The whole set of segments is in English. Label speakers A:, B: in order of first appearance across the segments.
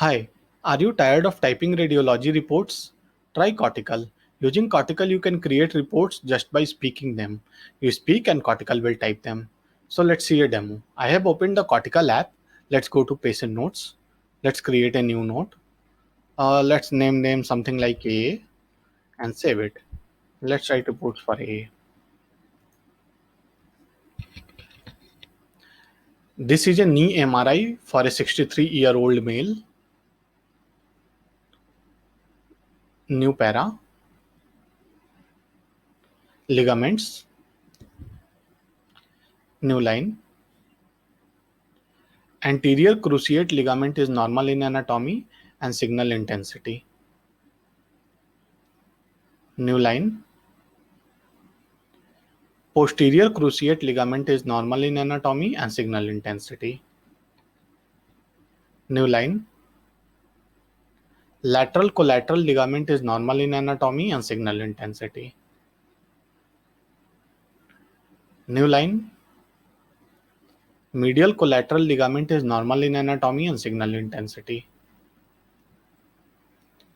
A: Hi, are you tired of typing radiology reports? Try Cortical. Using Cortical, you can create reports just by speaking them. You speak and Cortical will type them. So let's see a demo. I have opened the Cortical app. Let's go to patient notes. Let's create a new note. Let's name something like A and save it. Let's write reports for A. This is a knee MRI for a 63-year-old male. New para. Ligaments. New line. Anterior cruciate ligament is normal in anatomy and signal intensity. New line. Posterior cruciate ligament is normal in anatomy and signal intensity. New line. Lateral collateral ligament is normal in anatomy and signal intensity. New line. Medial collateral ligament is normal in anatomy and signal intensity.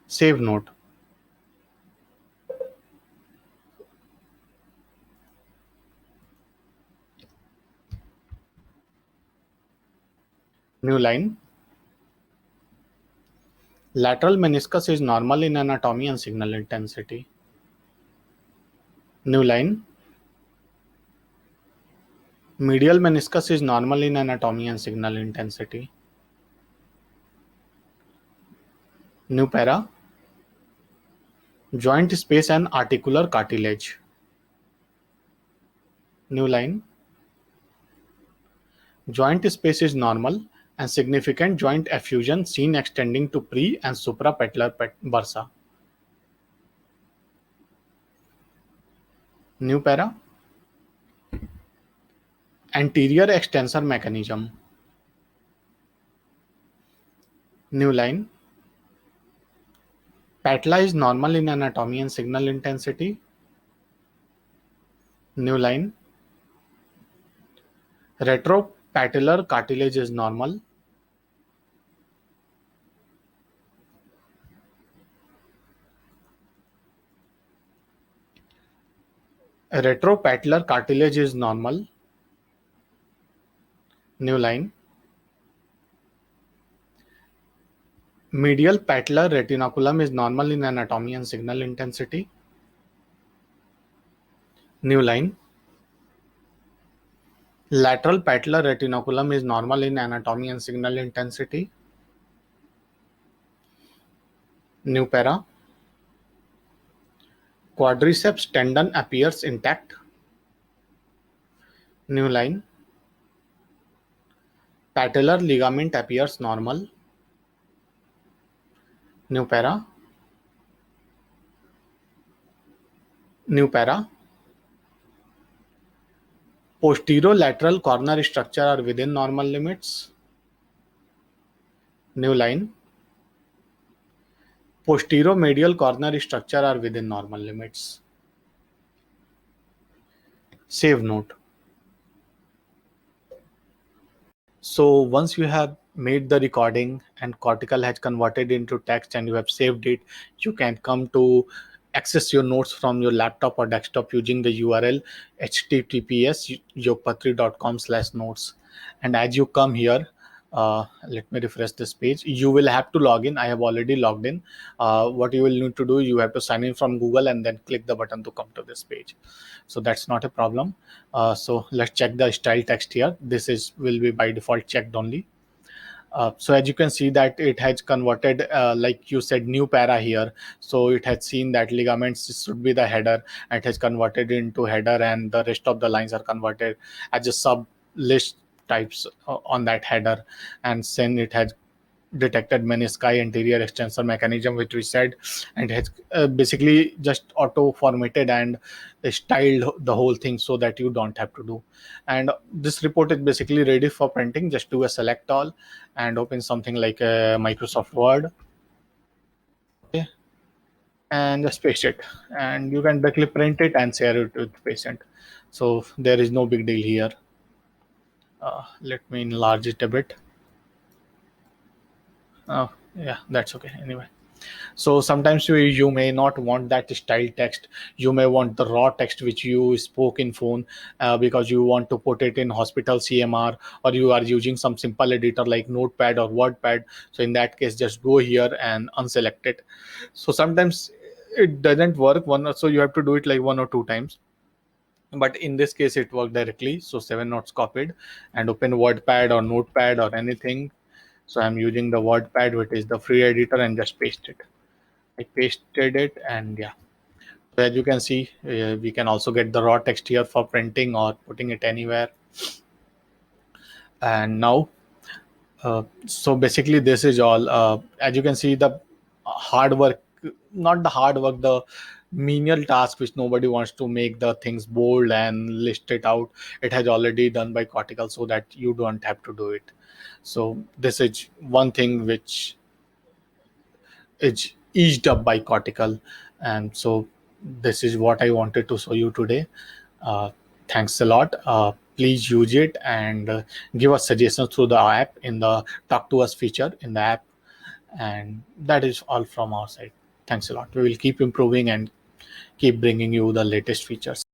A: Save note. New line. Lateral meniscus is normal in anatomy and signal intensity. New line. Medial meniscus is normal in anatomy and signal intensity. New para. Joint space and articular cartilage. New line. Joint space is normal and significant joint effusion seen extending to pre and suprapatellar bursa. New para. Anterior extensor mechanism. New line. Patella is normal in anatomy and signal intensity. New line. Retropatellar cartilage is normal. Retropatellar cartilage is normal. New line. Medial patellar retinaculum is normal in anatomy and signal intensity. New line. Lateral patellar retinaculum is normal in anatomy and signal intensity. New para. Quadriceps tendon appears intact. New line. Patellar ligament appears normal. New para. New para. Posterolateral corner structure are within normal limits. New line. Posteromedial corner structure are within normal limits. Save note. So once you have made the recording and Cortical has converted into text and you have saved it, you can come to access your notes from your laptop or desktop using the URL https://yogpatri.com/notes. And as you come here, let me refresh this page. You will have to log in. I have already logged in. What you will need to do, you have to sign in from Google and then click the button to come to this page. So that's not a problem. So let's check the style text here. This will be by default checked only. So as you can see that it has converted, like you said, new para here. So it has seen that ligaments should be the header, and it has converted into header, and the rest of the lines are converted as a sub list types on that header. And then it has detected menisci anterior extensor mechanism, which we said, and has basically just auto formatted and styled the whole thing so that you don't have to do. And this report is basically ready for printing. Just do a select all and open something like Microsoft Word. Okay, and just paste it, and you can directly print it and share it with the patient. So there is no big deal here. Let me enlarge it a bit. Yeah, that's okay anyway. So sometimes you may not want that style text. You may want the raw text which you spoke in phone, because you want to put it in hospital CMR, or you are using some simple editor like Notepad or WordPad. So in that case, just go here and unselect it. So sometimes it doesn't work one, so you have to do it like 1 or 2 times. But in this case it worked directly. So 7 notes copied, and open WordPad or Notepad or anything. So I'm using the WordPad, which is the free editor, and just paste it. I pasted it, and yeah. So as you can see, we can also get the raw text here for printing or putting it anywhere. And now, so basically this is all. As you can see, the hard work, not the hard work, the menial task which nobody wants to make the things bold and list it out, it has already done by Cortical, so that you don't have to do it. So this is one thing which is eased up by Cortical. And so this is what I wanted to show you today. uh, Thanks a lot. Please use it, and give us suggestions through the app in the talk to us feature in the app. And that is all from our side. Thanks a lot. We will keep improving and keep bringing you the latest features.